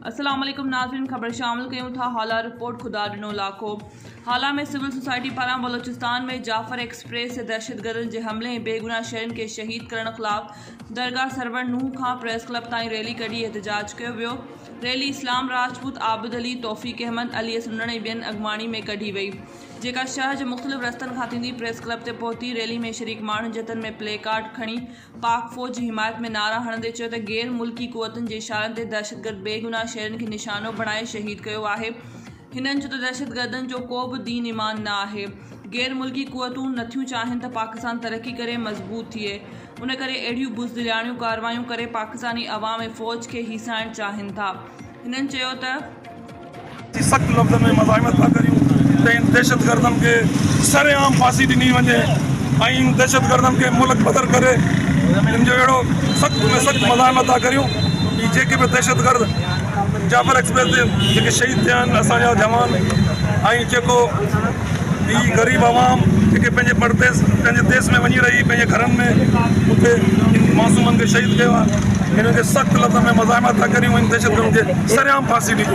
अस्सलाम वालेकुम नाज़रीन, खबर शामिल कयूं था हाला रिपोर्ट खुदा ॾिनो लाखो। हाला में सिविल सोसाइटी पारां बलोचिस्तान में जाफर एक्सप्रेस से दहशतगर्दनि जे हमले ऐं बेगुनाह शहरियुनि खे शहीद करण ख़िलाफ़ दरगाह सरवर नूह खां प्रेस क्लब ताईं रैली कढी एहतजाज कयो वियो। रैली इस्लाम राजपूत, आबिद अली, तौफ़ीक अहमद, अली सुनण ऐं ॿियनि अॻवाणी में कढी वई, जेका शहर जे मुख़्तलिफ़ रस्तनि खां थींदी प्रेस क्लब ते पहुती। रैली में शरीक माण्हुनि जे हथनि में प्ले कार्ड खणी पाक फ़ौज जी हिमायत में नारा हणंदे चयो त गैर मुल्की क़ुवतुनि जे इशारनि ते दहशतगर्द बेगुनाह शहरियुनि खे निशानो बणाए शहीद कयो आहे। हिननि चयो त दहशतगर्दनि जो को बि दीन ईमान न आहे। गैर मुल्की क़ुवतूं नथियूं चाहिनि त पाकिस्तान तरक़ी करे मज़बूत थिए, उन करे अहिड़ियूं बुज़दिलाणियूं कार्रवायूं करे पाकिस्तानी अवाम ऐं फ़ौज खे हीसाइणु चाहिनि था। हिननि चयो त सख्त लफ़्ज़ में मज़ाहिमत था करियूं त इन दहशतगर्दनि खे सरेआम फांसी ॾिनी वञे ऐं इन दहशतगर्दनि खे मुल्क बदर करे इन जो अहिड़ो सख़्त में सख़्त मज़ाहिमत था करियूं कि जेके बि दहशतगर्द जाफर एक्सप्रेस ते जेके शहीद थिया आहिनि असांजा जवान ऐं जेको ॿी ग़रीब आवाम जेके पंहिंजे परदेस पंहिंजे देश में वञी रही पंहिंजे घरनि में उते इन मासूमनि खे शहीद कयो आहे, हिननि खे सख़्त लफ़्ज़ में मज़ाहिमत था करियूं इन दहशतगर्दनि खे सरेआम फांसी ॾिनी।